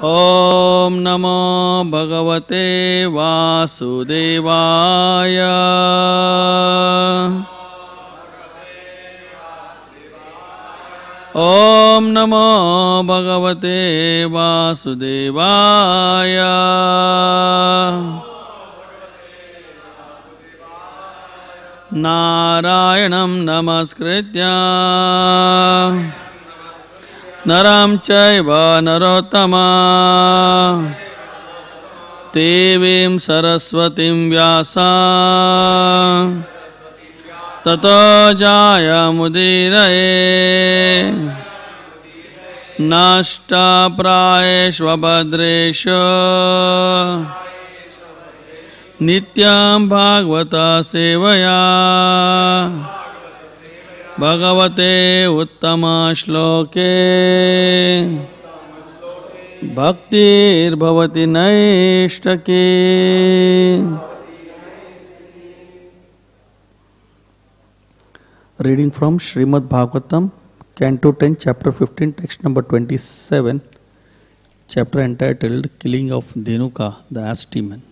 ओम नमो भगवते वासुदेवाय। ओम नमो भगवते वासुदेवाय। नारायणं नमस्कृत्य नरं चैव नरोत्तमं देवीं सरस्वतीं व्यासं ततो जायमुदीरये। नष्टप्रायेष्वभद्रेषु नित्यं भागवत सेवया भगवते उत्तम श्लोके भक्तिर्भवति नैष्ठके। Reading from Srimad Bhagavatam, Canto 10, Chapter 15, Text number 27, chapter entitled Killing of Dhenuka, the Ass Demon.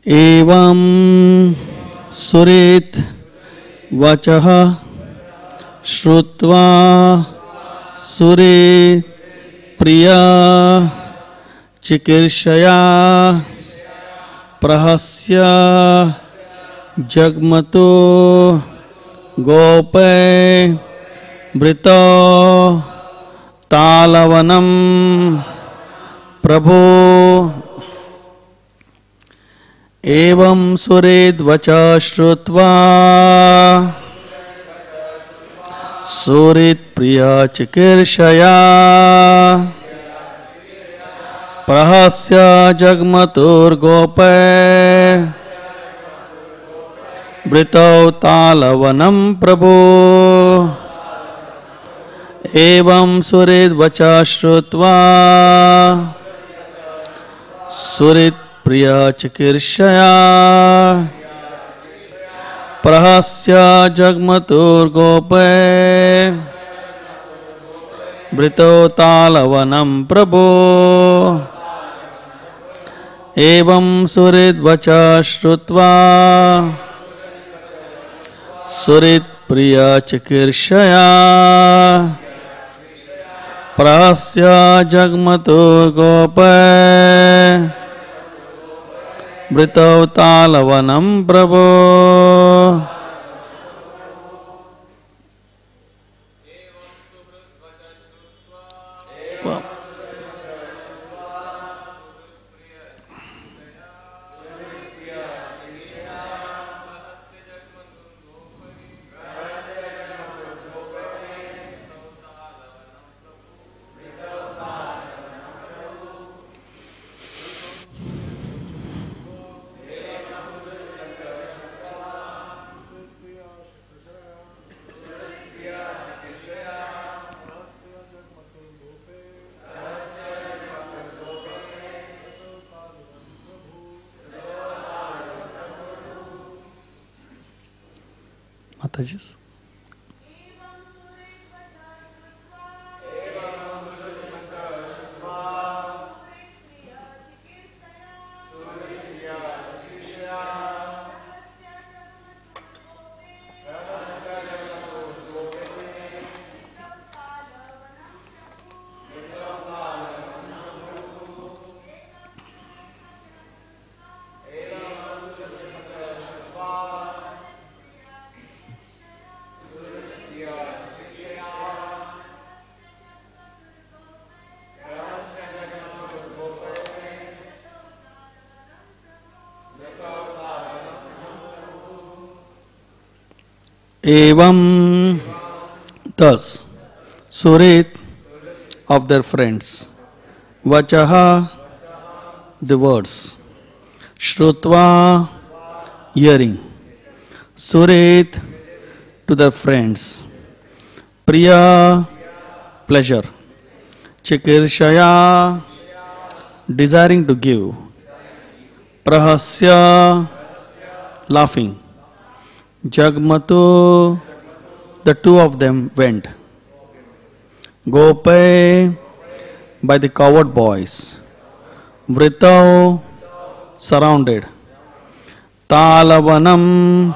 एवं सुरेत वचः श्रुत्वा सुरे प्रिया चिकीर्षया प्रहस्य जग्मतो गोपै वृतो तालवनं प्रभो। एवं सुरेद्वचा श्रुत्वा सुरेत्प्रिया चिकीर्षया प्रहस्य जग्मतुर्गोपै वृतौ तालवनं प्रभो। एवं सुरेद्वचा श्रुत्वा सुरेत् प्रिया चिकीर्षया प्रहस्य जग्मतुर्गोपै वृतो तालवनं प्रभो। एवं सुहृद्वचा श्रुत्वा सुहृत्प्रिया चिकीर्षया प्रहस्य जग्मतुर्गोपै वृतौ तालवनं प्रभो। माताजी एवं thus surit of their friends, vachaha the words, shrutva hearing, surit to their friends, priya pleasure, chikirshaya desiring to give, prahasya laughing, Jagmatu, the two of them went. Gope by the coward boys. Vritau surrounded. Talavanam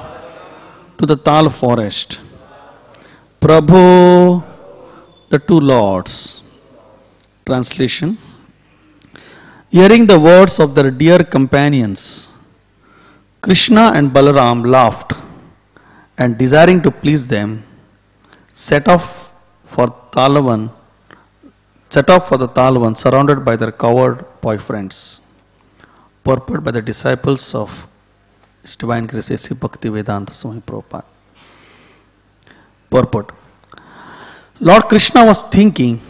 to the Tal forest. Prabhu, the two lords. Translation. Hearing the words of their dear companions, Krishna and Balaram laughed and, desiring to please them, set off for the Talavan surrounded by their coward boyfriends. Purport by the disciples of His Divine Grace A.C. Bhaktivedanta Swami Prabhupada. Purport. Lord Krishna was thinking,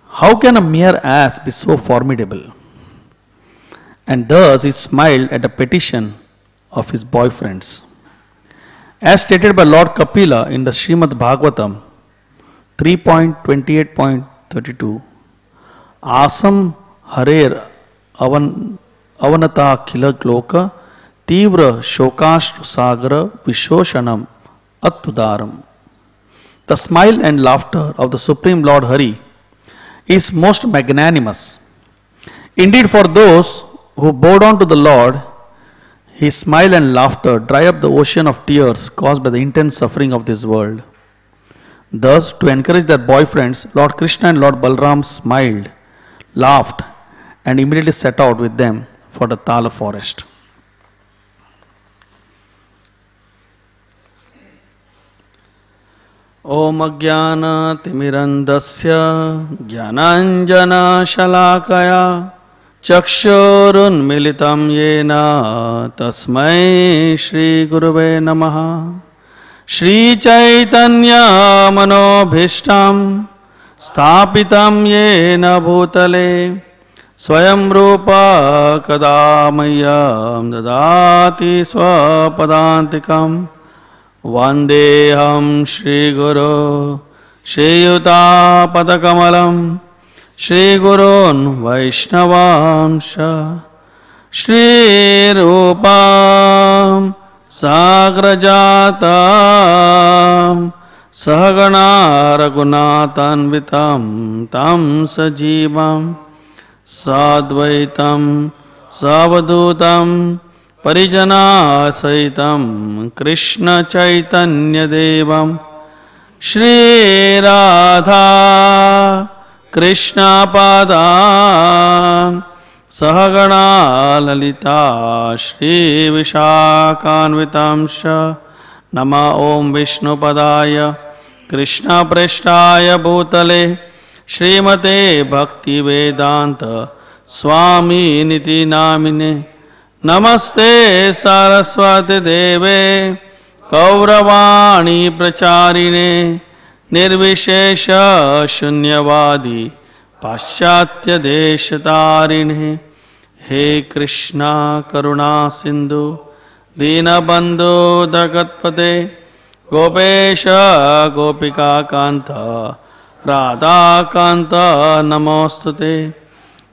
how can a mere ass be so formidable? And thus he smiled at the petition of his boyfriends. As stated by Lord Kapila in the Srimad Bhagavatam 3.28.32, Asam Harer Avanata Khila Gloka Tivra Shokashtu Sagara Vishoshanam Attudaram. The smile and laughter of the Supreme Lord Hari is most magnanimous. Indeed, for those who bow down to the Lord, His smile and laughter dry up the ocean of tears caused by the intense suffering of this world. Thus, to encourage their boyfriends, Lord Krishna and Lord Balaram smiled, laughed, and immediately set out with them for the Tala forest. Om Ajnana Timirandasya Jnananjana Shalakaya Chakshurunmilitam Yena Tasmai Shri Gurave Namaha. Shri Chaitanya Manobhishtam Sthapitam Yena Bhutale Swayam Rupa Kadamayam Dadati Swapadantikam Vandeham Shri Guru Shri Yuta Padakamalam Shri Gurun Vaishnavamsha Shri Rupam Sagrajatam Sahagana Raghunathanvitam Tam Sajivam Sadvaitam Savadutam Parijana Saitam Krishna Chaitanya Devam Shri Radha Krishna Padam Sahagana Lalita Shri Vishakhanvitamsha Nama Om Vishnu Padaya Krishna Preshtaya Bhutale Srimate Bhakti Vedanta Swami Niti Namine Namaste Saraswati Deve Kauravani Pracharine Nirvishesha Shunyavadi Paschatya Deshatarine. He Krishna Karuna Sindhu Dinabandhu Dagatpate Gopesha Gopika Kanta Radha Kanta Namostute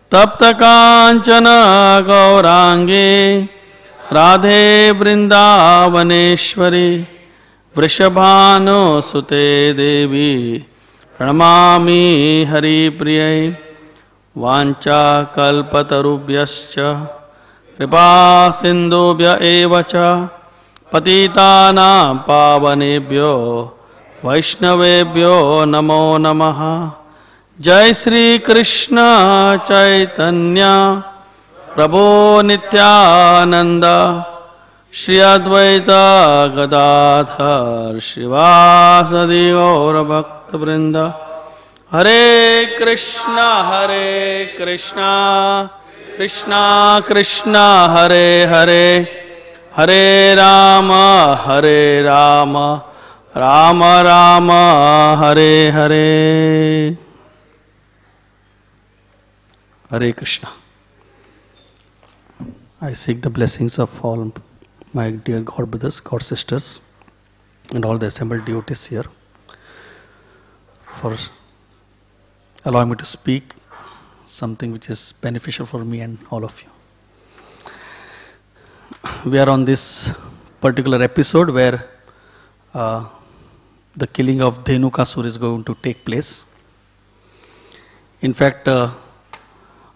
Tapta Kanchana Gaurangi Radhe Vrindavaneshwari Vrishabhanu Sute Devi Pranamami Hari Priyai Vancha Kalpatarubhyascha Kripa Sindhubhya Evacha Patitanam Pavanebhyo Vaishnavebhyo Namo Namaha. Jai Sri Krishna Chaitanya Prabhu Nityananda Shri Advaita Gadadhar Shivasadi Gaura Bhakta Vrinda. Hare Krishna Krishna Krishna Hare Hare Hare Rama Rama Rama Hare Hare. Hare Krishna. I seek the blessings of all my dear God brothers, God sisters, and all the assembled devotees here for allowing me to speak something which is beneficial for me and all of you. We are on this particular episode where the killing of Dhenukasur is going to take place. In fact,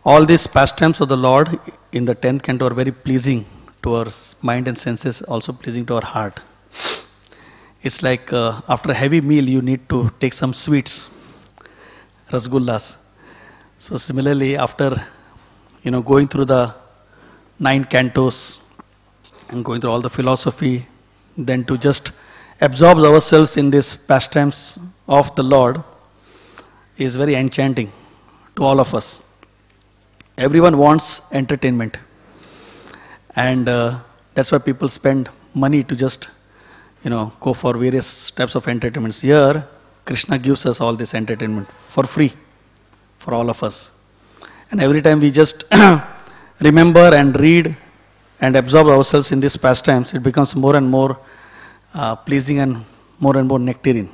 all these pastimes of the Lord in the 10th canto are very pleasing to our mind and senses, also pleasing to our heart. It's like after a heavy meal, you need to take some sweets, rasgullas. So similarly, after going through the 9 cantos and going through all the philosophy, then to just absorb ourselves in these pastimes of the Lord is very enchanting to all of us. Everyone wants entertainment, and that's why people spend money to just go for various types of entertainments. Here, Krishna gives us all this entertainment for free for all of us. And every time we just remember and read and absorb ourselves in these pastimes, it becomes more and more pleasing and more nectarine.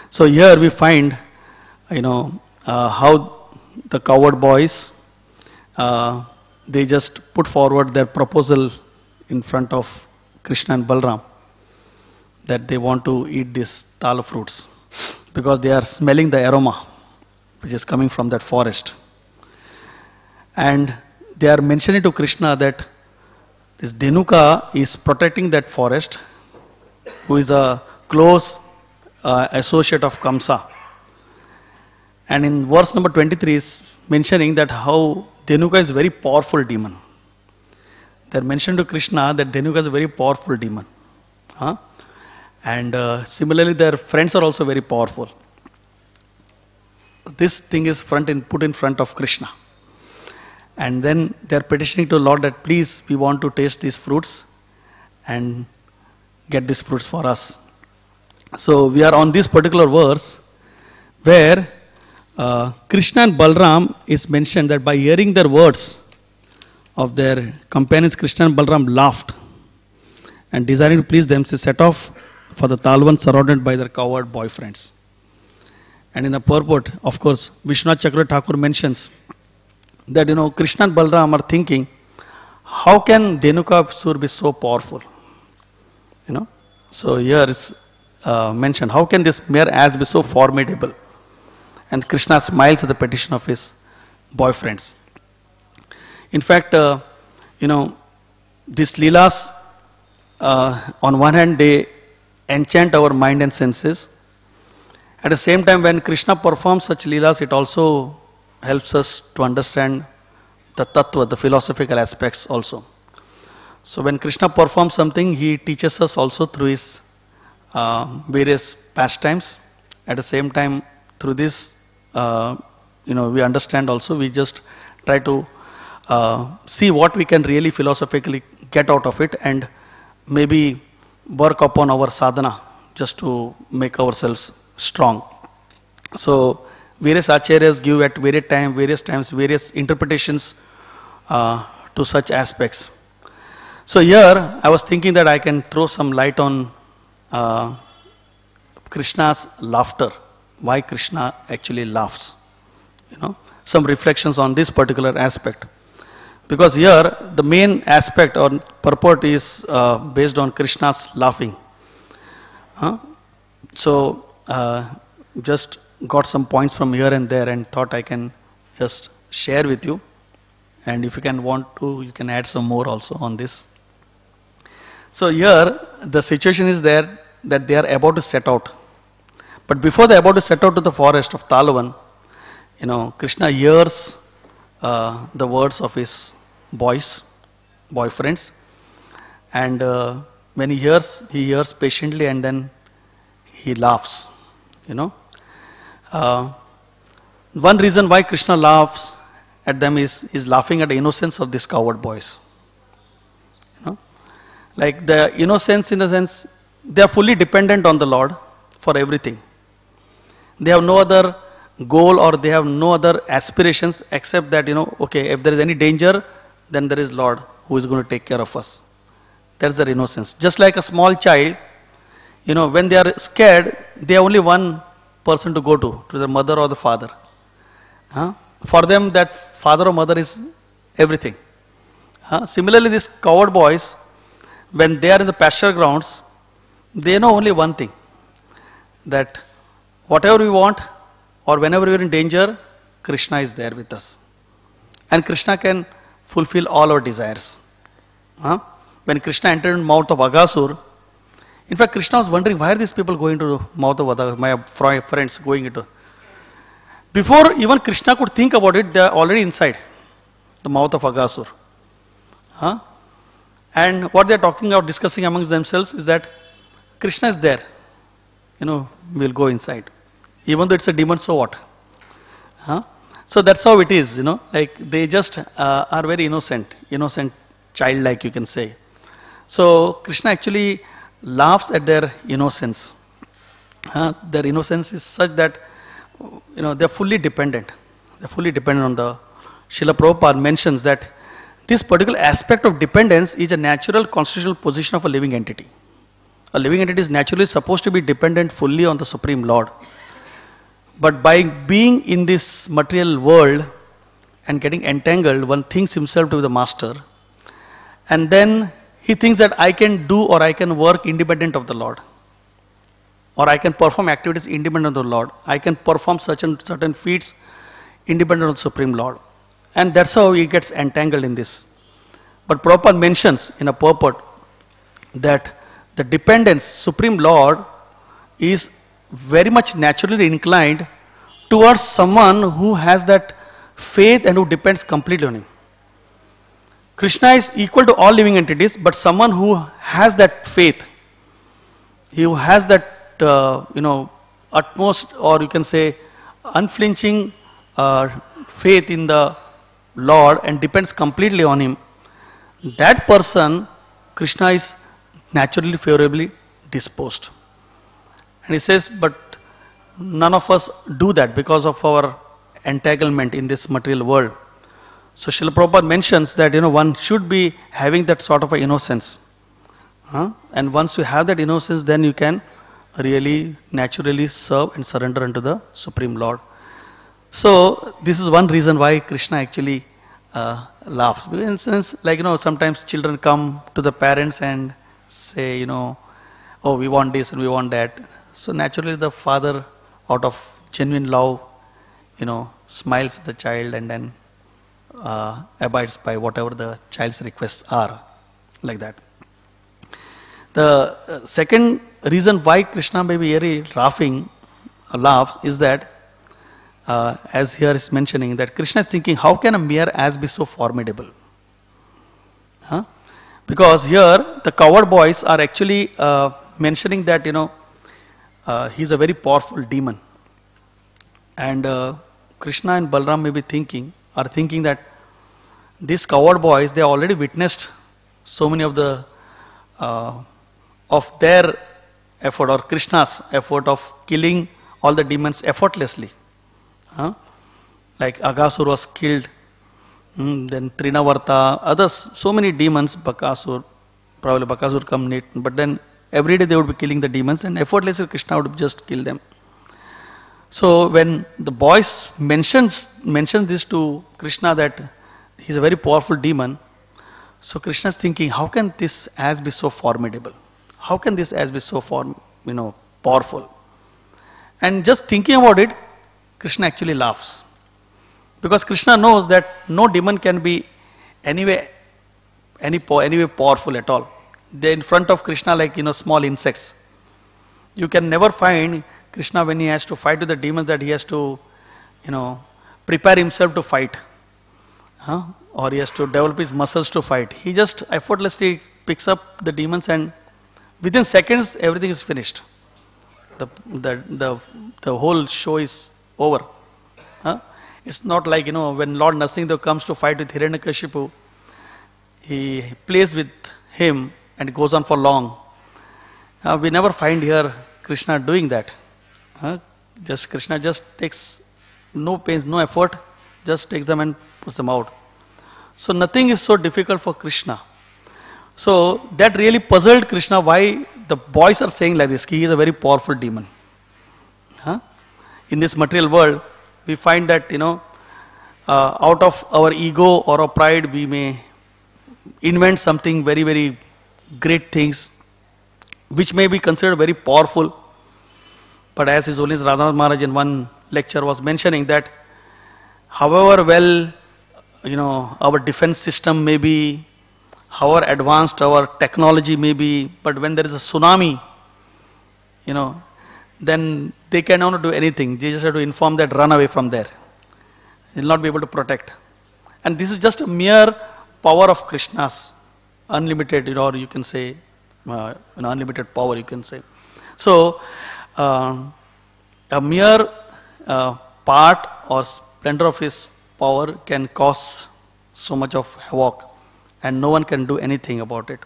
So here we find, how the cowherd boys, they just put forward their proposal in front of Krishna and Balram, that they want to eat these tala fruits because they are smelling the aroma which is coming from that forest. And they are mentioning to Krishna that this Dhenuka is protecting that forest, who is a close associate of Kamsa. And in verse number 23 is mentioning that how Dhenuka is a very powerful demon. They are mentioned to Krishna that Dhenuka is a very powerful demon. And similarly, their friends are also very powerful. This thing is put in front of Krishna. And then they are petitioning to Lord that please, we want to taste these fruits and get these fruits for us. So we are on this particular verse where Krishna and Balram is mentioned that by hearing their words of their companions, Krishna and Balram laughed and desiring to please them, they set off for the Talvan surrounded by their cowherd boyfriends. And in the purport, of course, Vishwanath Chakravarti Thakur mentions that Krishna and Balram are thinking, how can Dhenukasur be so powerful? So here is mentioned, how can this mere ass be so formidable? And Krishna smiles at the petition of his boyfriends. In fact, these leelas, on one hand, they enchant our mind and senses. At the same time, when Krishna performs such leelas, it also helps us to understand the tattva, the philosophical aspects also. So when Krishna performs something, he teaches us also through his various pastimes. At the same time, through this, we understand also, we just try to see what we can really philosophically get out of it and maybe work upon our sadhana just to make ourselves strong. So various acharyas give at various times, various interpretations to such aspects. So here I was thinking that I can throw some light on Krishna's laughter. Why Krishna actually laughs. Some reflections on this particular aspect. Because here the main aspect or purport is based on Krishna's laughing. So just got some points from here and there and thought I can just share with you. And if you want to, you can add some more also on this. So here the situation is there that they are about to set out. But before they are about to set out to the forest of Talavan, Krishna hears the words of his boyfriends. And when he hears patiently and then he laughs. One reason why Krishna laughs at them is laughing at the innocence of these cowherd boys. Like the innocence in the sense, they are fully dependent on the Lord for everything. They have no other goal or they have no other aspirations except that, okay, if there is any danger, then there is Lord who is going to take care of us. That's their innocence. Just like a small child, when they are scared, they have only one person to go to their mother or the father. For them, that father or mother is everything. Similarly, these cowherd boys, when they are in the pasture grounds, they know only one thing, that whatever we want or whenever we are in danger, Krishna is there with us. And Krishna can fulfill all our desires. When Krishna entered in the mouth of Aghasur, in fact, Krishna was wondering, why are these people going to the mouth of Aghasur, my friends going into. Before even Krishna could think about it, they are already inside the mouth of Aghasur. And what they are talking about, discussing amongst themselves is that Krishna is there. We'll go inside. Even though it's a demon, so what? So that's how it is, like they just are very innocent childlike, you can say. So Krishna actually laughs at their innocence. Their innocence is such that, they're fully dependent. They're fully dependent on the. Srila Prabhupada mentions that this particular aspect of dependence is a natural constitutional position of a living entity. A living entity is naturally supposed to be dependent fully on the Supreme Lord. But by being in this material world and getting entangled, one thinks himself to be the master. And then he thinks that I can do or I can work independent of the Lord. Or I can perform activities independent of the Lord. I can perform certain feats independent of the Supreme Lord. And that's how he gets entangled in this. But Prabhupada mentions in a purport that the dependence, Supreme Lord, is very much naturally inclined towards someone who has that faith and who depends completely on him. Krishna is equal to all living entities, but someone who has that faith, who has that utmost, or you can say unflinching faith in the Lord and depends completely on him, that person, Krishna is naturally favorably disposed. And he says, but none of us do that because of our entanglement in this material world. So Srila Prabhupada mentions that one should be having that sort of a innocence. And once you have that innocence, then you can really naturally serve and surrender unto the Supreme Lord. So this is one reason why Krishna actually laughs. In a sense, like sometimes children come to the parents and say, oh, we want this and we want that. So naturally the father, out of genuine love, smiles at the child and then abides by whatever the child's requests are, like that. The second reason why Krishna may be very laughs is that, as here is mentioning, that Krishna is thinking, how can a mere ass be so formidable? Because here the coward boys are actually mentioning that, he's a very powerful demon. And Krishna and Balram may be thinking that these coward boys, they already witnessed so many of the of their effort, or Krishna's effort of killing all the demons effortlessly. Like Aghasur was killed, then Trinavarta, others, so many demons, Bakasur, probably Bakasur come late, but then every day they would be killing the demons and effortlessly Krishna would just kill them. So when the boys mentions this to Krishna that he's a very powerful demon, so Krishna is thinking, how can this ass be so formidable? How can this ass be so powerful? And just thinking about it, Krishna actually laughs. Because Krishna knows that no demon can be anyway powerful at all. They're in front of Krishna like small insects. You can never find Krishna when he has to fight with the demons that he has to prepare himself to fight. Or he has to develop his muscles to fight. He just effortlessly picks up the demons and within seconds everything is finished. The whole show is over. It's not like when Lord Nrsimha comes to fight with Hiranyakashipu, he plays with him and it goes on for long. We never find here Krishna doing that. Krishna just takes no pains, no effort, just takes them and puts them out. So nothing is so difficult for Krishna. So that really puzzled Krishna why the boys are saying like this, he is a very powerful demon. In this material world, we find that out of our ego or our pride, we may invent something very, very great things, which may be considered very powerful. But as His Holiness Radhanath Maharaj in one lecture was mentioning that however well, our defense system may be, however advanced our technology may be, but when there is a tsunami, then they cannot do anything. They just have to inform that run away from there. They will not be able to protect. And this is just a mere power of Krishna's, unlimited, or you can say, unlimited power, you can say. So, a mere part or splendor of his power can cause so much of havoc, and no one can do anything about it.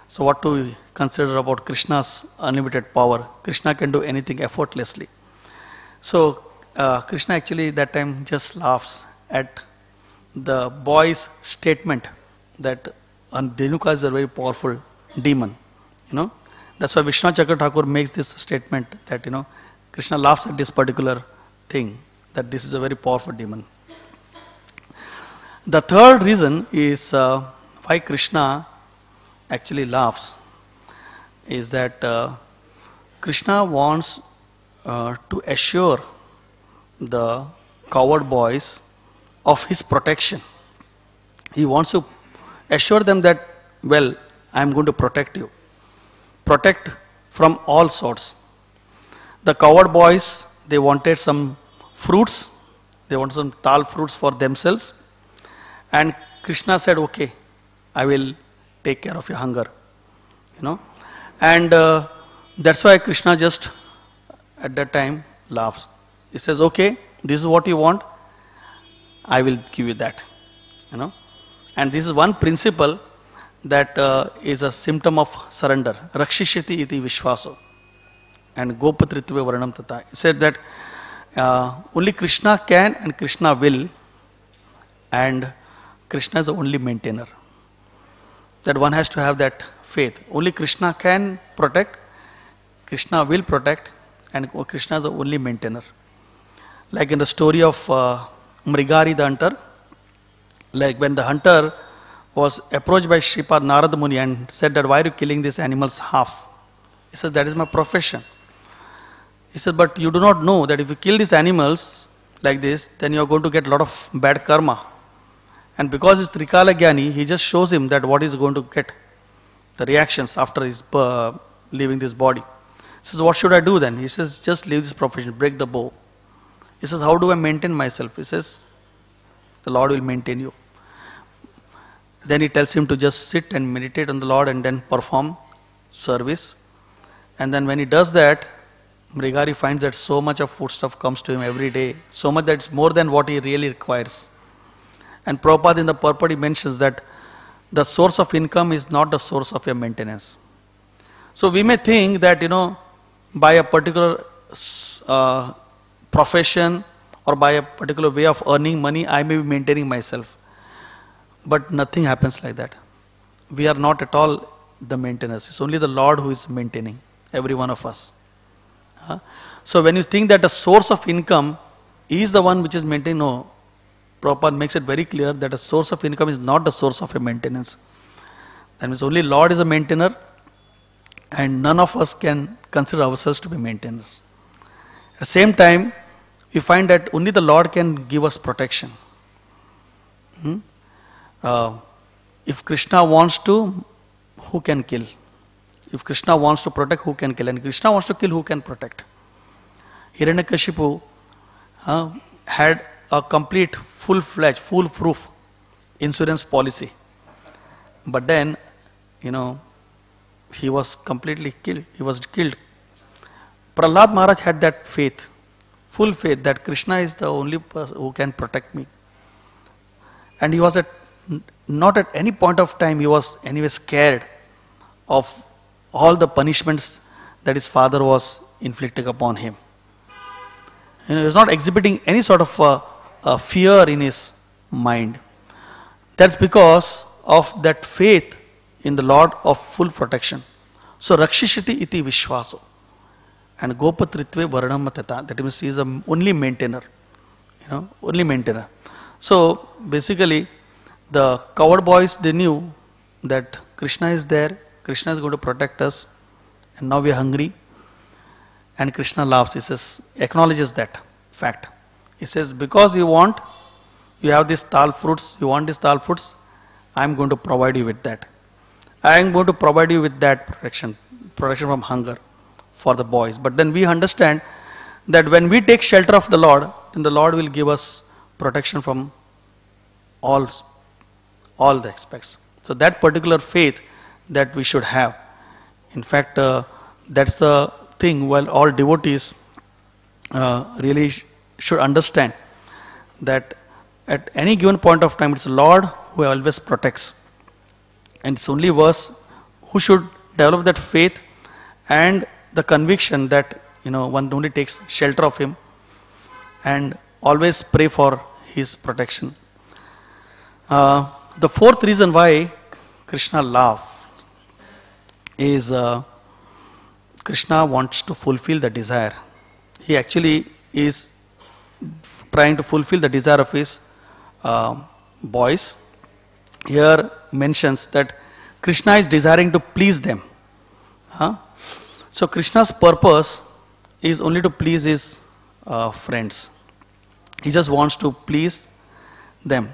So what do we consider about Krishna's unlimited power? Krishna can do anything effortlessly. So Krishna actually that time just laughs at the boy's statement that Dhenuka is a very powerful demon. That's why Vishwanath Chakravarti Thakur makes this statement that Krishna laughs at this particular thing, that this is a very powerful demon. The third reason is why Krishna actually laughs is that Krishna wants to assure the coward boys of his protection. He wants to assure them that, well, I am going to protect you. Protect from all sorts. The coward boys, they wanted some fruits. They wanted some tal fruits for themselves. And Krishna said, okay, I will take care of your hunger. And that's why Krishna just at that time laughs. He says, okay, this is what you want, I will give you that. And this is one principle that is a symptom of surrender. Rakshishati iti vishvaso. And gopatritve varanam tata. He said that only Krishna can and Krishna will, and Krishna is the only maintainer. That one has to have that faith. Only Krishna can protect, Krishna will protect, and Krishna is the only maintainer. Like in the story of Mrigari the hunter, like when the hunter was approached by Shripad Narad Muni and said that, why are you killing these animals half? He says, that is my profession. He said, but you do not know that if you kill these animals like this, then you are going to get a lot of bad karma. And because it's Trikala Gyani, he just shows him that what is going to get, the reactions after his leaving this body. He says, what should I do then? He says, just leave this profession, break the bow. He says, how do I maintain myself? He says, the Lord will maintain you. Then he tells him to just sit and meditate on the Lord and then perform service. And then when he does that, Mrigari finds that so much of foodstuff comes to him every day, so much that it's more than what he really requires. And Prabhupada in the purport, he mentions that the source of income is not the source of your maintenance. So we may think that, by a particular profession or by a particular way of earning money, I may be maintaining myself. But nothing happens like that. We are not at all the maintainers. It's only the Lord who is maintaining every one of us. So when you think that the source of income is the one which is maintaining, no. Prabhupada makes it very clear that a source of income is not the source of a maintenance. That means only Lord is a maintainer, and none of us can consider ourselves to be maintainers. At the same time, we find that only the Lord can give us protection. If Krishna wants to, who can kill? If Krishna wants to protect, who can kill? And Krishna wants to kill, who can protect? Hiranyakashipu had a complete, full-fledged, foolproof insurance policy. But then, he was completely killed. He was killed. Prahlad Maharaj had that faith, full faith that Krishna is the only person who can protect me. And he was not at any point of time he was anyway scared of all the punishments that his father was inflicting upon him. He was not exhibiting any sort of fear in his mind. That's because of that faith in the Lord of full protection. So Rakshishati iti vishvaso. And Gopatritve Varanam Tata. That means he is the only maintainer. Only maintainer. So basically, the coward boys, they knew that Krishna is there, Krishna is going to protect us, and now we are hungry. And Krishna laughs. He says, acknowledges that fact. He says, because you want, you have these tal fruits, you want these tal fruits, I am going to provide you with that. I am going to provide you with that protection from hunger for the boys. But then we understand that when we take shelter of the Lord, then the Lord will give us protection from all the aspects. So that particular faith that we should have. In fact, that's the thing. While all devotees really should understand that at any given point of time, it's the Lord who always protects. And it's only us who should develop that faith and the conviction that one only takes shelter of Him and always pray for His protection. The fourth reason why Krishna laughs is Krishna wants to fulfill the desire. He actually is trying to fulfill the desire of his boys. Here mentions that Krishna is desiring to please them. So Krishna's purpose is only to please his friends. He just wants to please them.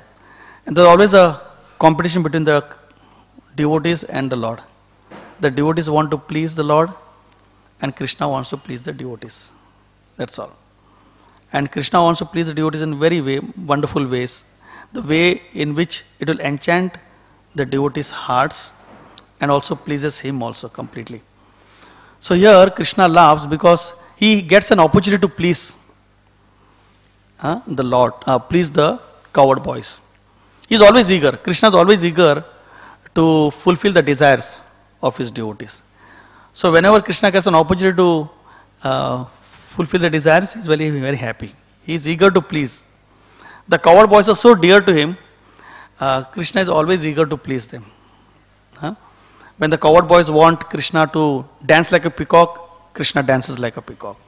And there's always a competition between the devotees and the Lord. The devotees want to please the Lord and Krishna wants to please the devotees. That's all. And Krishna wants to please the devotees in very wonderful ways. The way in which it will enchant the devotees' hearts and also pleases him also completely. So here Krishna laughs because he gets an opportunity to please the Lord, please the coward boys. He is always eager. Krishna is always eager to fulfill the desires of his devotees. So whenever Krishna gets an opportunity to fulfill the desires, he is very happy. He is eager to please. The coward boys are so dear to him, Krishna is always eager to please them. When the coward boys want Krishna to dance like a peacock, Krishna dances like a peacock,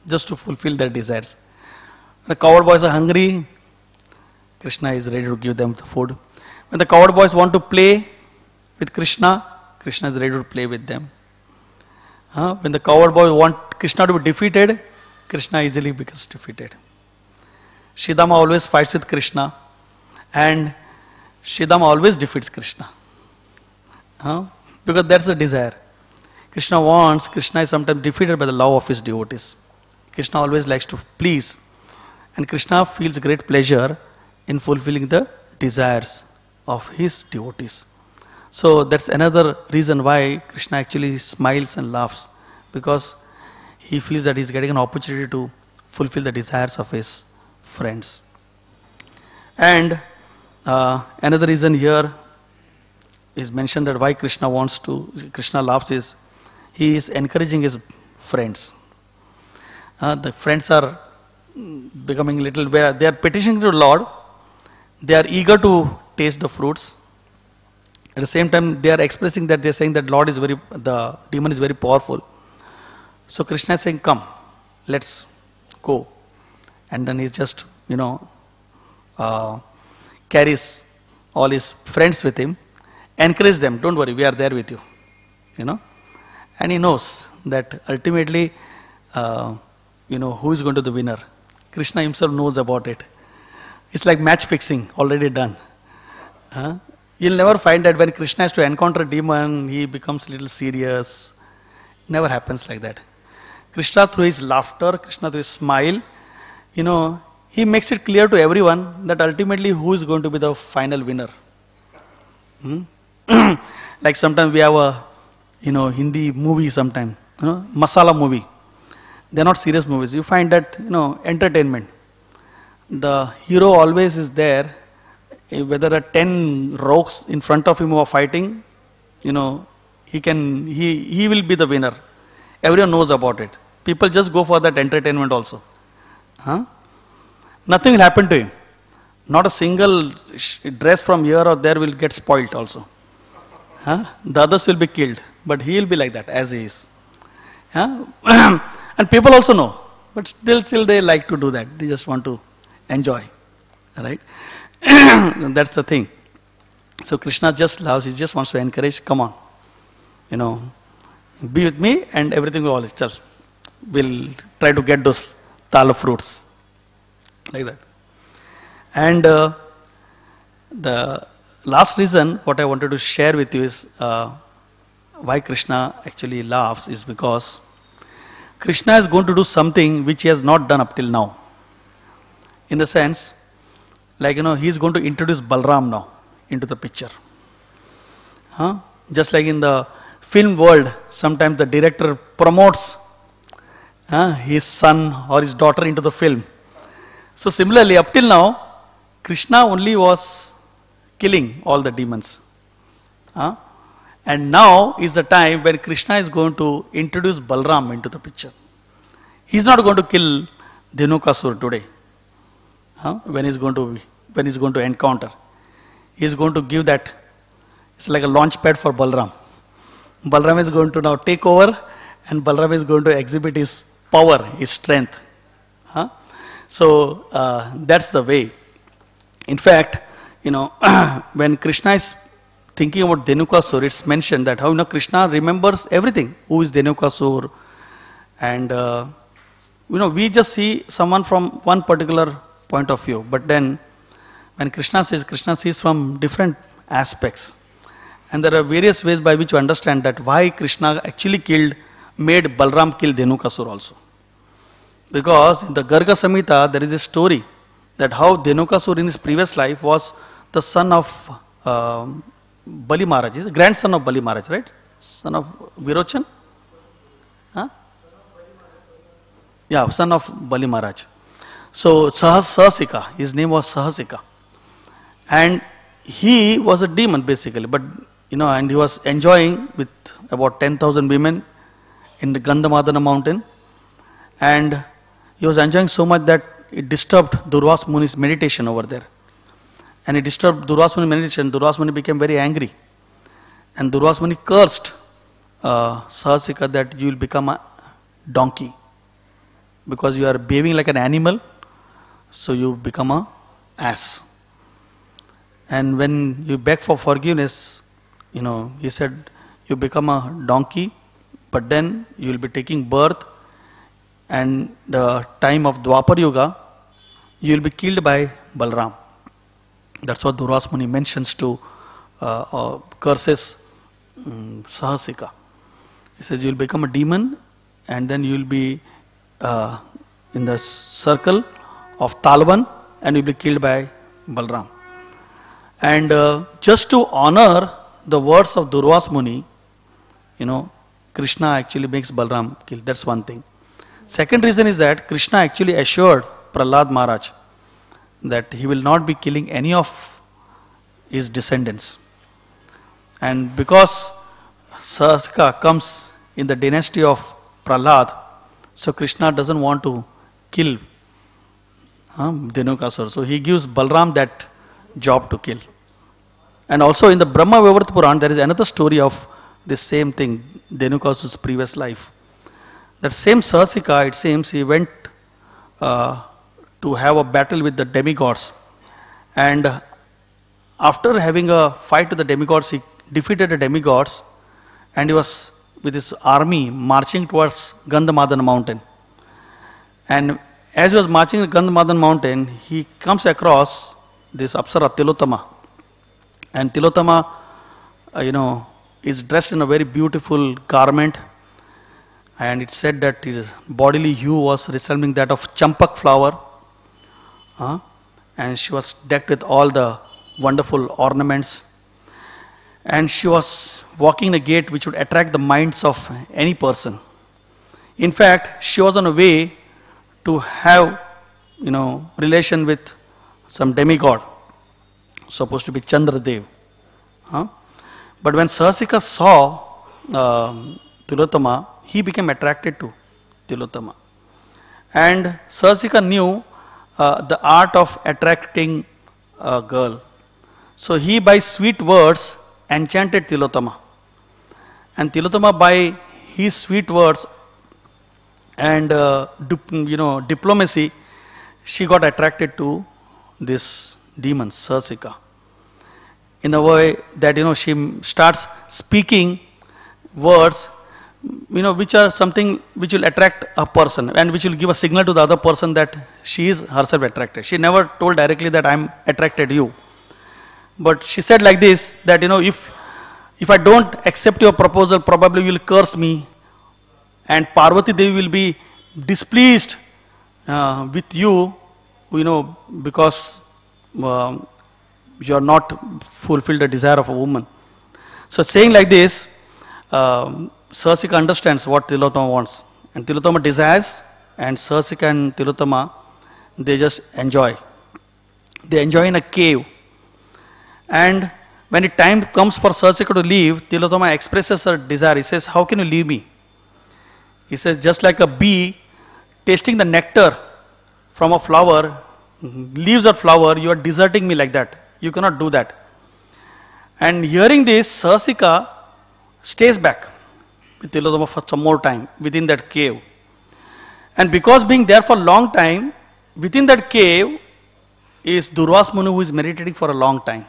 just to fulfill their desires. When the coward boys are hungry, Krishna is ready to give them the food. When the coward boys want to play with Krishna, Krishna is ready to play with them. When the coward boys want Krishna to be defeated, Krishna easily becomes defeated. Sridhama always fights with Krishna and Sridhama always defeats Krishna. Because that's the desire. Krishna is sometimes defeated by the love of his devotees. Krishna always likes to please. And Krishna feels great pleasure in fulfilling the desires of his devotees. So that's another reason why Krishna actually smiles and laughs, because he feels that he's getting an opportunity to fulfill the desires of his friends. And another reason here is mentioned that why Krishna laughs is he is encouraging his friends. The friends are becoming little where they are petitioning to the Lord. They are eager to taste the fruits. At the same time, they are expressing that they are saying that the demon is very powerful. So Krishna is saying, "Come, let's go." And then he just, carries all his friends with him, encourage them. Don't worry, we are there with you. And he knows that ultimately, who is going to be the winner. Krishna himself knows about it. It's like match fixing, already done. You'll never find that when Krishna has to encounter a demon, he becomes a little serious. Never happens like that. Krishna, through his laughter, Krishna through his smile, he makes it clear to everyone that ultimately who is going to be the final winner. Like sometimes we have a, Hindi movie sometime, masala movie. They're not serious movies. You find that, entertainment. The hero always is there. Whether a 10 rogues in front of him who are fighting, he will be the winner. Everyone knows about it. People just go for that entertainment also. Nothing will happen to him. Not a single dress from here or there will get spoilt also. The others will be killed, but he will be like that as he is. And people also know, but still they like to do that. They just want to enjoy, right? That's the thing. So Krishna just loves, he just wants to encourage, come on, be with me and everything will just will try to get those tala fruits. Like that. And the last reason what I wanted to share with you is why Krishna actually laughs is because Krishna is going to do something which he has not done up till now. In the sense, like he is going to introduce Balram now into the picture. Just like in the film world, sometimes the director promotes his son or his daughter into the film. So similarly, up till now, Krishna only was killing all the demons. And now is the time when Krishna is going to introduce Balram into the picture. He is not going to kill Dhenukasur today. When he is going to encounter, he is going to give that. It's like a launch pad for Balram. Balram is going to now take over, and Balram is going to exhibit his power, his strength. So that's the way. In fact, when Krishna is thinking about Dhenukasur, it's mentioned that how Krishna remembers everything. Who is Dhenukasur? And we just see someone from one particular point of view. But then when Krishna sees from different aspects. And there are various ways by which you understand that why Krishna actually made Balram kill Dhenukasur also. Because in the Garga Samhita, there is a story that how Dhenukasur in his previous life was the son of Bali Maharaj, the grandson of Bali Maharaj, right? Son of Virochan? Yeah, son of Bali Maharaj. So Sahasika, his name was Sahasika. And he was a demon basically, but and he was enjoying with about 10,000 women in the Gandhamadana mountain. And he was enjoying so much that it disturbed Durvas Muni's meditation over there. And it disturbed Durvas Muni's meditation. Durvas Muni became very angry. And Durvas Muni cursed Sahasika that you will become a donkey. Because you are behaving like an animal, so you become a ass. And when you beg for forgiveness, he said, you become a donkey, but then you will be taking birth, and the time of Dwapar Yuga, you will be killed by Balram. That's what Durvas Muni mentions to curses Sahasika. He says, you will become a demon, and then you will be in the circle of Talvan, and you will be killed by Balram. And just to honor the words of Durvas Muni, Krishna actually makes Balram kill. That's one thing. Second reason is that Krishna actually assured Prahlad Maharaj that he will not be killing any of his descendants. And because Sahasika comes in the dynasty of Prahlad, so Krishna doesn't want to kill Dhenukasur. So he gives Balram that job to kill. And also in the Brahma Vaivarta Puran, there is another story of this same thing, Dhenukasur's previous life. That same Sahasika, it seems, he went to have a battle with the demigods. And after having a fight with the demigods, he defeated the demigods, and he was with his army marching towards Gandhamadana mountain. And as he was marching to Gandhamadana mountain, he comes across this Apsara Tilotama. And Tilotama, is dressed in a very beautiful garment. And it said that his bodily hue was resembling that of champak flower. And she was decked with all the wonderful ornaments. And she was walking a gait which would attract the minds of any person. In fact, she was on a way to have, relation with some demigod, supposed to be Chandradev. But when Sahasika saw Tilotama, he became attracted to Tilotama. And Sahasika knew the art of attracting a girl. So he, by sweet words, enchanted Tilotama. And Tilotama, by his sweet words and diplomacy, she got attracted to this demon, Sahasika. In a way that she starts speaking words which are something which will attract a person and which will give a signal to the other person that she is herself attracted. She never told directly that I'm attracted to you. But she said like this, that if I don't accept your proposal, probably you will curse me, and Parvati Devi will be displeased with you, because you are not fulfilled the desire of a woman. So saying like this, Sarsika understands what Tilottama wants, and Tilottama desires, and Sarsika and Tilottama, they just enjoy. They enjoy in a cave. And when the time comes for Sarsika to leave, Tilottama expresses her desire. He says, how can you leave me? He says, just like a bee tasting the nectar from a flower, leaves a flower, you are deserting me like that. You cannot do that. And hearing this, Sarsika stays back with Tilottama for some more time within that cave. And because being there for a long time, within that cave is Durvas Muni, who is meditating for a long time.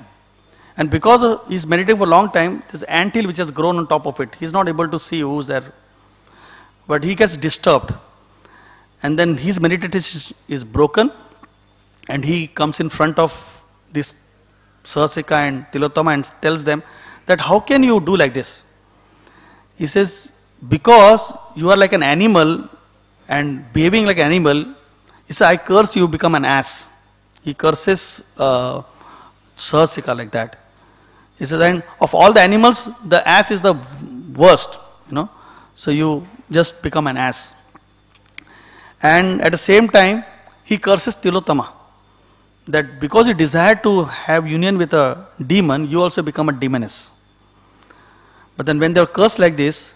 And because he is meditating for a long time, there's an anthill which has grown on top of it. He is not able to see who is there. But he gets disturbed. And then his meditation is broken. And he comes in front of this Sarsika and Tilottama and tells them that how can you do like this? He says, because you are like an animal and behaving like an animal, he says, I curse you, become an ass. He curses Sarsika like that. He says, and of all the animals, the ass is the worst, So you just become an ass. And at the same time, he curses Tilottama, that because you desire to have union with a demon, you also become a demoness. But then when they are cursed like this,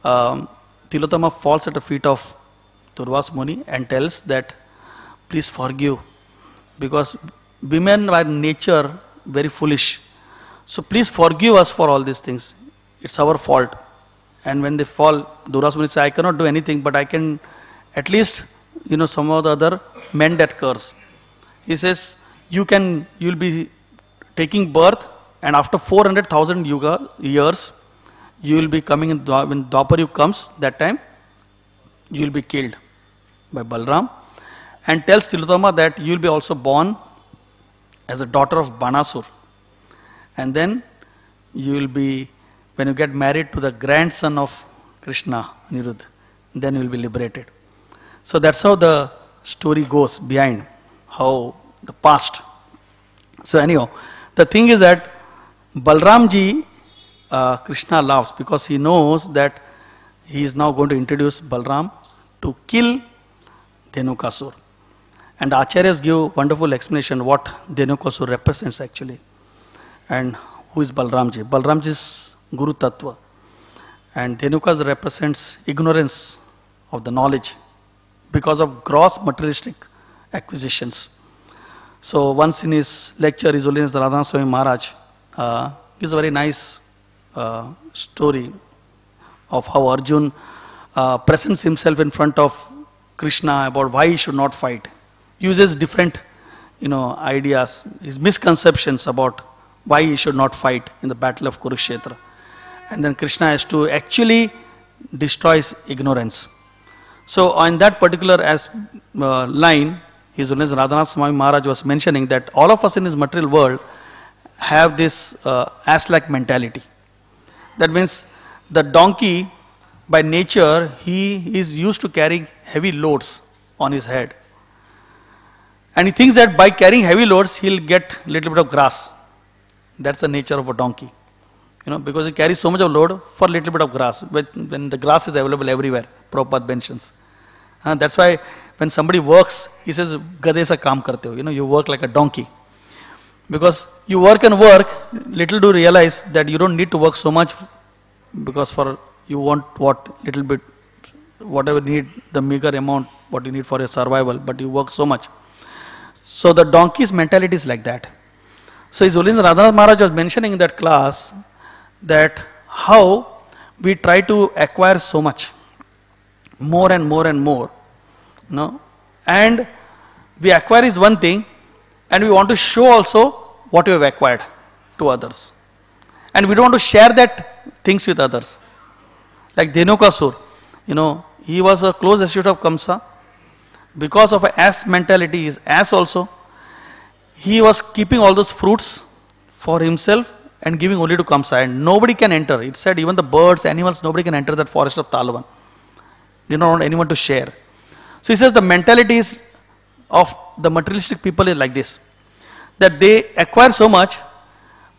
Tilottama falls at the feet of Durvas Muni and tells that, please forgive, because women are in nature very foolish. So please forgive us for all these things. It's our fault. And when they fall, Durvas Muni says, I cannot do anything, but I can at least, some of the other mend that curse. He says, you'll be taking birth, and after 400,000 years, you will be coming in, when Dwapar Yuga comes, that time, you will be killed by Balram, and tells Tilottama that you will be also born as a daughter of Banasur. And then you will be, when you get married to the grandson of Krishna, Aniruddha, then you will be liberated. So that's how the story goes behind, how the past. So anyhow, the thing is that Balramji, Krishna loves, because he knows that he is now going to introduce Balram to kill Dhenukasur. And Acharyas give wonderful explanation what Dhenukasur represents actually. And who is Balramji? Balramji is Guru Tattva. And Dhenukasur represents ignorance of the knowledge because of gross materialistic acquisitions. So once in his lecture, His Holiness Radhanath Swami Maharaj gives a very nice story of how Arjun presents himself in front of Krishna about why he should not fight. Uses different, ideas, his misconceptions about why he should not fight in the battle of Kurukshetra. And then Krishna has to actually destroy his ignorance. So on that particular line, His Holiness Radhanath Swami Maharaj was mentioning that all of us in this material world have this ass-like mentality. That means the donkey, by nature, he is used to carrying heavy loads on his head. And he thinks that by carrying heavy loads, he'll get a little bit of grass. That's the nature of a donkey. Because he carries so much of load for a little bit of grass, when the grass is available everywhere, Prabhupada mentions. That's why when somebody works, he says, Gade sa kaam karte ho, you work like a donkey. Because you work and work, little do realize that you don't need to work so much, because you want little bit, whatever you need, the meager amount, what you need for your survival, but you work so much. So the donkey's mentality is like that. So His Holiness Radhanath Maharaj was mentioning in that class that how we try to acquire so much, more and more and more, and we acquire is one thing, and we want to show also what we have acquired to others, and we don't want to share that things with others. Like Dhenukasur, he was a close associate of Kamsa. Because of a ass mentality, he is ass also. He was keeping all those fruits for himself and giving only to Kamsa, and nobody can enter. It said even the birds, animals, nobody can enter that forest of Talavan. You don't want anyone to share. So he says the mentalities of the materialistic people is like this, that they acquire so much.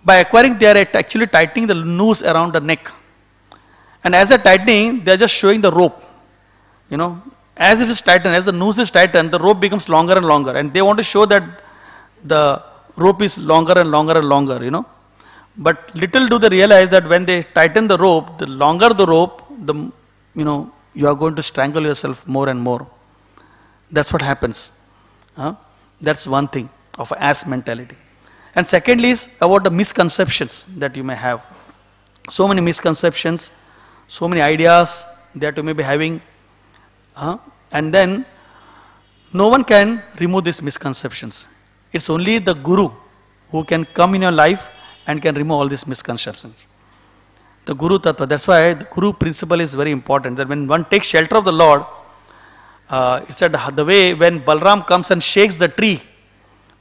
By acquiring, they are actually tightening the noose around the neck. And as they're tightening, they're just showing the rope. As it is tightened, as the noose is tightened, the rope becomes longer and longer. And they want to show that the rope is longer and longer and longer, But little do they realize that when they tighten the rope, the longer the rope, you are going to strangle yourself more and more. That's what happens. That's one thing of ass mentality. And secondly is about the misconceptions that you may have. So many misconceptions, so many ideas that you may be having. And then no one can remove these misconceptions. It's only the Guru who can come in your life and can remove all these misconceptions. The Guru Tattva, that's why the Guru principle is very important. That when one takes shelter of the Lord, it said the way when Balram comes and shakes the tree,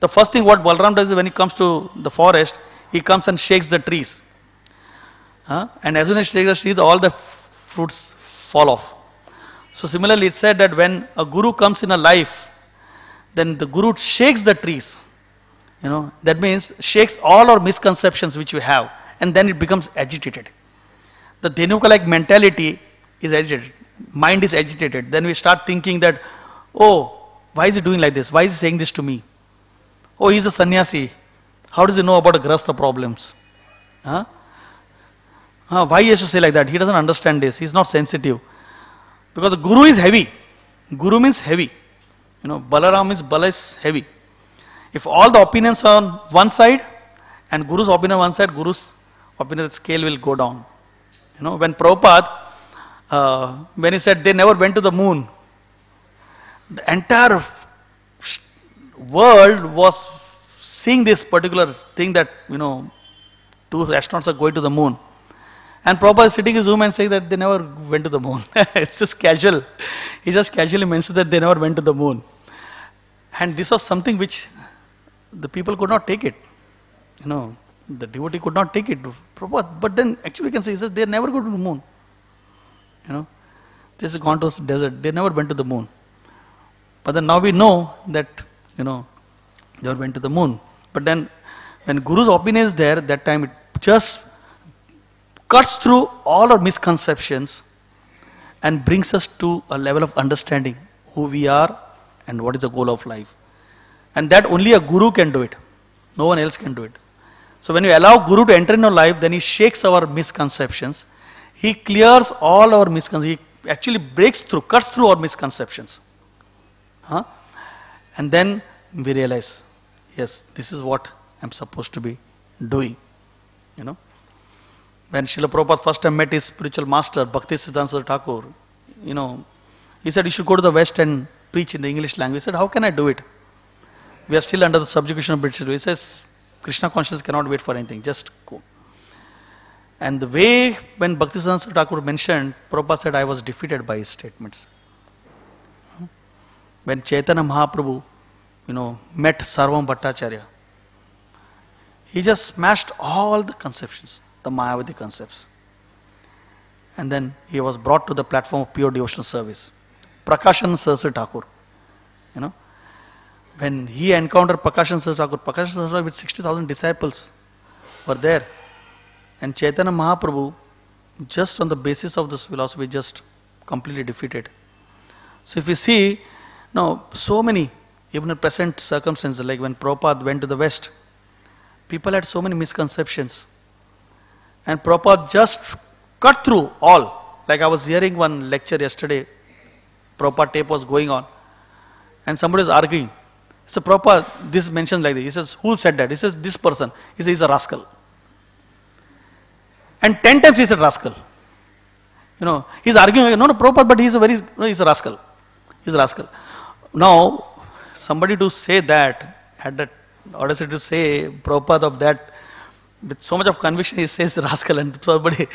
the first thing what Balram does is when he comes to the forest, he comes and shakes the trees. And as soon as he shakes the trees, all the fruits fall off. So similarly, it said that when a Guru comes in a life, then the Guru shakes the trees. That means shakes all our misconceptions which we have, and then it becomes agitated. The Dhenuka-like mentality is agitated. Mind is agitated. Then we start thinking that, oh, why is he doing like this? Why is he saying this to me? Oh, he's a sannyasi. How does he know about the grasta problems? Why he has to say like that? He doesn't understand this. He's not sensitive. Because the Guru is heavy. Guru means heavy. Balaram means Bala is heavy. If all the opinions are on one side and Guru's opinion on one side, Guru's opinion scale will go down. When Prabhupada, when he said they never went to the moon, the entire world was seeing this particular thing that, two astronauts are going to the moon. And Prabhupada is sitting in his room and saying that they never went to the moon. It's just casual. He just casually mentioned that they never went to the moon. And this was something which the people could not take it. The devotee could not take it. Prabhupada, but then actually we can say, he says, they never go to the moon. They just gone to desert. They never went to the moon. But then now we know that, they never went to the moon. But then when Guru's opinion is there, that time it just cuts through all our misconceptions and brings us to a level of understanding who we are and what is the goal of life. And that only a Guru can do it. No one else can do it. So when you allow Guru to enter in our life, then he shakes our misconceptions. He clears all our misconceptions. He actually breaks through, cuts through our misconceptions. And then we realize, yes, this is what I'm supposed to be doing. When Srila Prabhupada first time met his spiritual master, Bhaktisiddhanta Thakur, he said, you should go to the West and preach in the English language. He said, how can I do it? We are still under the subjugation of British. He says, Krishna consciousness cannot wait for anything, just go. And the way when Bhaktisiddhanta Thakur mentioned, Prabhupada said, I was defeated by his statements. When Chaitanya Mahaprabhu, met Sarvam Bhattacharya, he just smashed all the conceptions, the Mayavadi concepts. And then he was brought to the platform of pure devotional service. Prakashan Saraswati Thakur, when he encountered Prakashan Saraswati Thakur with 60,000 disciples were there. And Chaitanya Mahaprabhu, just on the basis of this philosophy, just completely defeated. So if we see, now so many, even in present circumstances, like when Prabhupada went to the West, people had so many misconceptions. And Prabhupada just cut through all. Like I was hearing one lecture yesterday, Prabhupada tape was going on, and somebody was arguing. So Prabhupada, this mentioned like this. He says, who said that? He says, this person. He says, he's a rascal. And 10 times he said rascal. He's arguing, no, Prabhupada, but he's a rascal. He's a rascal. Now, somebody to say that, had that audacity to say Prabhupada of that, with so much of conviction, he says rascal, and somebody,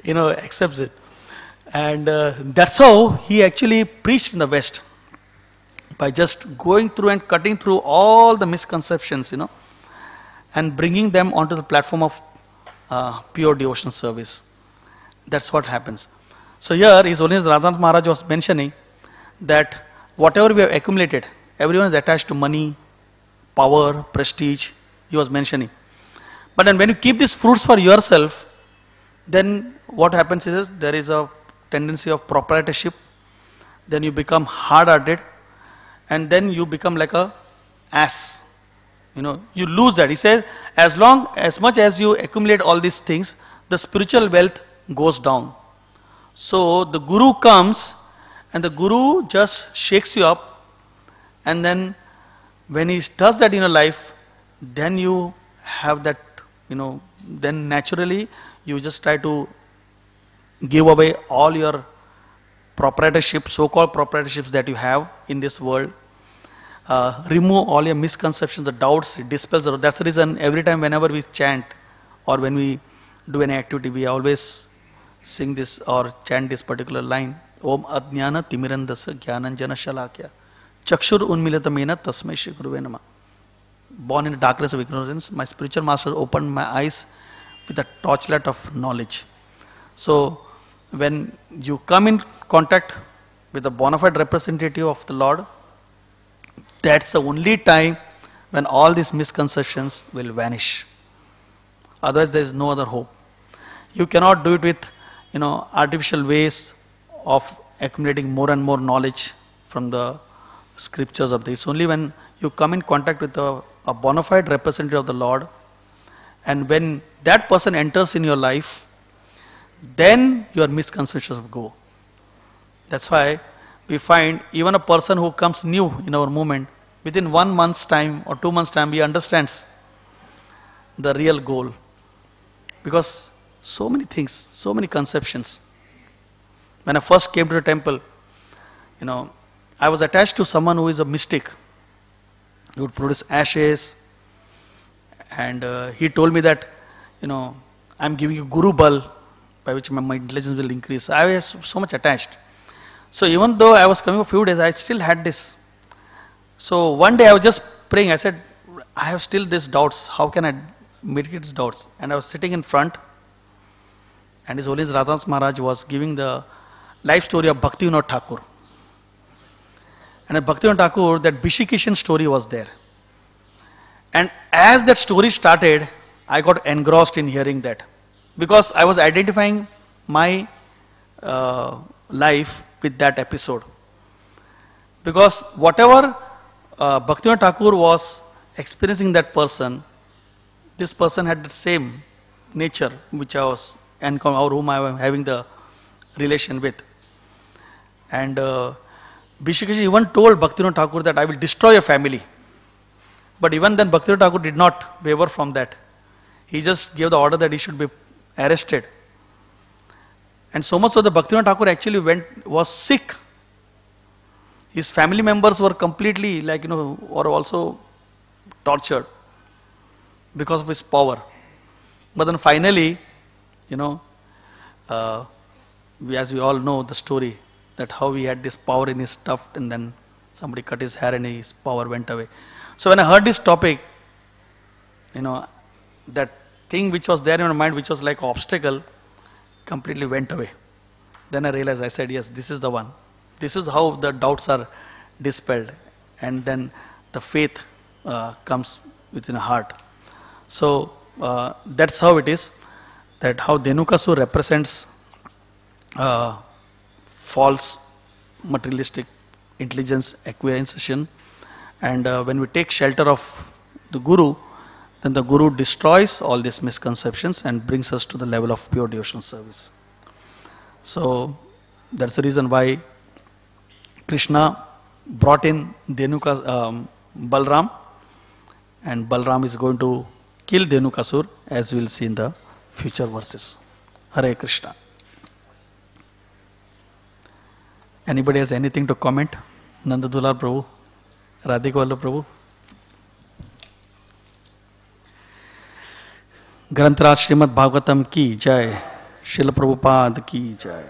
accepts it. And that's how he actually preached in the West, by just going through and cutting through all the misconceptions, and bringing them onto the platform of pure devotional service. That's what happens. So here, His Holiness Radhanath Maharaj was mentioning that whatever we have accumulated, everyone is attached to money, power, prestige, he was mentioning. But then when you keep these fruits for yourself, then what happens is there is a tendency of proprietorship, then you become hard-hearted, and then you become like a ass. You lose that. He says, as much as you accumulate all these things, the spiritual wealth goes down. So the Guru comes, and the Guru just shakes you up, and then when he does that in your life, then you have that, then naturally you just try to give away all your proprietorship, so-called proprietorships that you have in this world. Remove all your misconceptions, the doubts, it dispels. That's the reason every time whenever we chant or when we do any activity, we always sing this or chant this particular line. Om Adnyana Timirandasa Jnananjana Shalakya Chakshur Unmilatamena Tasmai Shri Guruve Namah. Born in the darkness of ignorance, my spiritual master opened my eyes with a torchlight of knowledge. So when you come in contact with a bona fide representative of the Lord, that's the only time when all these misconceptions will vanish. Otherwise there is no other hope. You cannot do it with artificial ways of accumulating more and more knowledge from the scriptures of this. Only when you come in contact with a bona fide representative of the Lord, and when that person enters in your life, then your misconceptions go. That's why we find even a person who comes new in our movement, within 1 month's time or 2 months' time, he understands the real goal. Because so many things, so many conceptions. When I first came to the temple, I was attached to someone who is a mystic. He would produce ashes, and he told me that, I'm giving you Guru Bal, by which my intelligence will increase. I was so much attached. So even though I was coming for a few days, I still had this. So one day I was just praying. I said, I have still these doubts. How can I mitigate these doubts? And I was sitting in front, and His Holiness Radhanath Maharaj was giving the life story of Bhaktivinoda Thakur. And at Bhaktivinoda Thakur, that Bishikishan story was there. And as that story started, I got engrossed in hearing that. Because I was identifying my life with that episode. Because whatever Bhaktivinoda Thakur was experiencing that person, this person had the same nature which I was or whom I was having the relation with. And Bishikishan even told Bhaktivinoda Thakur that I will destroy your family. But even then Bhaktivinoda Thakur did not waver from that. He just gave the order that he should be arrested. And so much so that Bhaktivinoda Thakur actually was sick. His family members were completely were also tortured because of his power. But then finally, as we all know the story, that how he had this power in his tuft, and then somebody cut his hair and his power went away. So when I heard this topic, that thing which was there in my mind, which was like an obstacle, completely went away. Then I realized, I said, yes, this is the one. This is how the doubts are dispelled. And then the faith comes within a heart. So that's how it is, that how Dhenukasur represents false materialistic intelligence acquisition. And when we take shelter of the Guru, then the Guru destroys all these misconceptions and brings us to the level of pure devotional service. So that's the reason why Krishna brought in Balram, and Balram is going to kill Dhenukasur, as we will see in the future verses. Hare Krishna. Anybody has anything to comment? Nanda Dular Prabhu, Radhika Vallabh Prabhu. ग्रंथराज Shrimad Bhagavatam की जय, श्रील प्रभुपाद की जय।